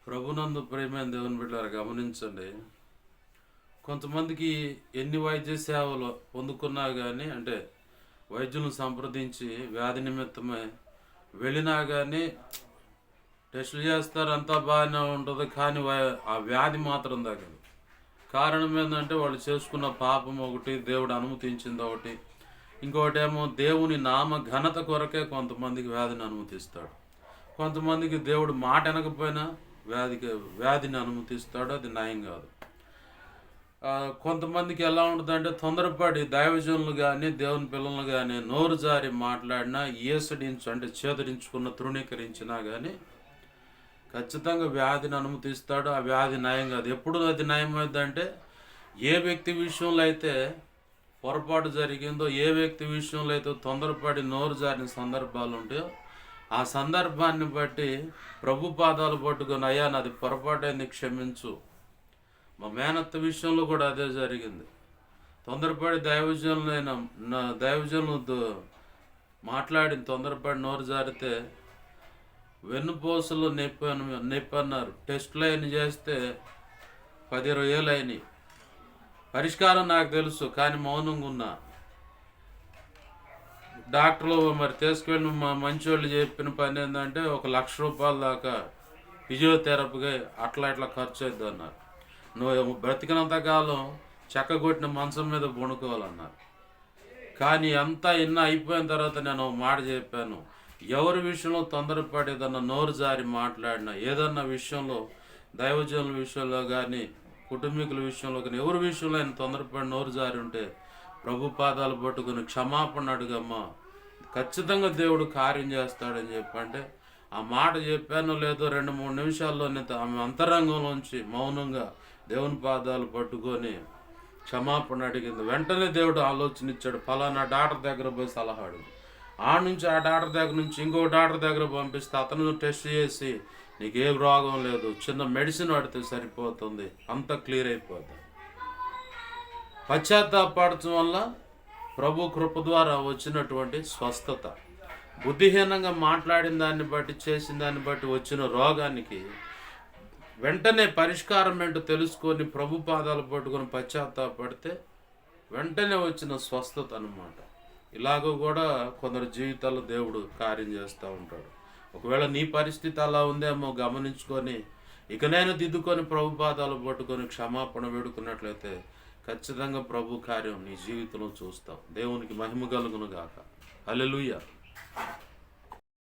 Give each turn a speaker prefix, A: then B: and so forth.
A: ప్రభునందు ప్రేమైన దేవుని బిడ్డలారా గమనించండి. కొంతమందికి ఎన్ని వైద్య సేవలు పొందుకున్నా కానీ, అంటే వైద్యులను సంప్రదించి వ్యాధి నిమిత్తమే వెళ్ళినా కానీ టెస్టులు చేస్తారు, అంతా బాగానే ఉంటుంది. కానీ ఆ వ్యాధి మాత్రం తగ్గదు. కారణం ఏంటంటే వాళ్ళు చేసుకున్న పాపం ఒకటి, దేవుడు అనుమతించింది ఒకటి, ఇంకోటి ఏమో దేవుని నామ ఘనత కొరకే కొంతమందికి వ్యాధిని అనుమతిస్తాడు. కొంతమందికి దేవుడు మాట వినకపోయినా వ్యాధిని అనుమతిస్తాడు. అది న్యాయం కాదు. కొంతమందికి ఎలా ఉంటుందంటే తొందరపడి దైవజనులు కానీ దేవుని పిల్లలు కానీ నోరు జారి మాట్లాడినా ఈసడించు అంటే చేదరించుకున్న తృణీకరించినా కానీ ఖచ్చితంగా వ్యాధిని అనుమతిస్తాడు. ఆ వ్యాధి న్యాయం కాదు. ఎప్పుడు అది న్యాయమైందంటే ఏ వ్యక్తి విషయంలో అయితే పొరపాటు జరిగిందో, ఏ వ్యక్తి విషయంలో అయితే తొందరపడి నోరు జారిన సందర్భాలు ఉంటాయో ఆ సందర్భాన్ని బట్టి ప్రభు పాదాలు పట్టుకొని, అయ్యా నాది పొరపాటైంది క్షమించు. మా మేనత్త విషయంలో కూడా అదే జరిగింది. తొందరపడి దైవజనులతో మాట్లాడి తొందరపడి నోరు జారితే వెన్నుపూసలు నొప్పి అన్నారు. టెస్టులు అయిన చేస్తే 10-20 ఏళ్ళు అయినాయి. పరిష్కారం నాకు తెలుసు, కానీ మౌనంగా ఉన్నా. డాక్టర్లు మరి తీసుకెళ్ళి మంచి వాళ్ళు చెప్పిన పని ఏంటంటే 1,00,000 రూపాయల దాకా ఫిజియోథెరపీగా అట్లా ఖర్చు అవుతుంది అన్నారు. నువ్వు బ్రతికినంత కాలం చెక్కగొట్టిన మంచం మీద వణుకోవాలన్నారు. కానీ అంతా అయిపోయిన తర్వాత నేను మాట చెప్పాను, ఎవరి విషయంలో తొందరపడి ఏదన్నా నోరు జారి మాట్లాడినా, ఏదన్నా విషయంలో దైవజనుల విషయంలో కానీ కుటుంబీకుల విషయంలో కానీ ఎవరి విషయంలో ఆయన తొందరపడి నోరు జారి ఉంటే ప్రభు పాదాలు పట్టుకుని క్షమాపణ అడుగమ్మా, ఖచ్చితంగా దేవుడు కార్యం చేస్తాడని చెప్పంటే ఆ మాట చెప్పాను లేదో 2-3 నిమిషాల్లోనే ఆమె అంతరంగంలోంచి మౌనంగా దేవుని పాదాలు పట్టుకొని క్షమాపణ అడిగింది. వెంటనే దేవుడు ఆలోచన ఇచ్చాడు. ఫలానా డాక్టర్ దగ్గర పోయి సలహా అడుగు. ఆ డాక్టర్ దగ్గర నుంచి ఇంకో డాక్టర్ దగ్గర పంపిస్తే అతను టెస్ట్ చేసి నీకేం రోగం లేదు, చిన్న మెడిసిన్ వాడితే సరిపోతుంది, అంత క్లియర్ అయిపోతుంది. పశ్చాత్తాపడటం వల్ల ప్రభు కృప ద్వారా వచ్చినటువంటి స్వస్థత, బుద్ధిహీనంగా మాట్లాడిన దాన్ని బట్టి చేసిన దాన్ని బట్టి వచ్చిన రోగానికి వెంటనే పరిష్కారం ఏంటో తెలుసుకొని ప్రభు పాదాలు పట్టుకొని పశ్చాత్తాపడితే వెంటనే వచ్చిన స్వస్థత అన్నమాట. ఇలాగూ కూడా కొందరు జీవితాల్లో దేవుడు కార్యం చేస్తూ ఉంటాడు. ఒకవేళ నీ పరిస్థితి అలా ఉందేమో గమనించుకొని ఇకనైనా దిద్దుకొని ప్రభు పాదాలు పట్టుకొని క్షమాపణ వేడుకున్నట్లయితే ఖచ్చితంగా ప్రభు కార్యం నీ జీవితంలో చూస్తావు. దేవునికి మహిమ కలుగును గాక. హల్లెలూయా.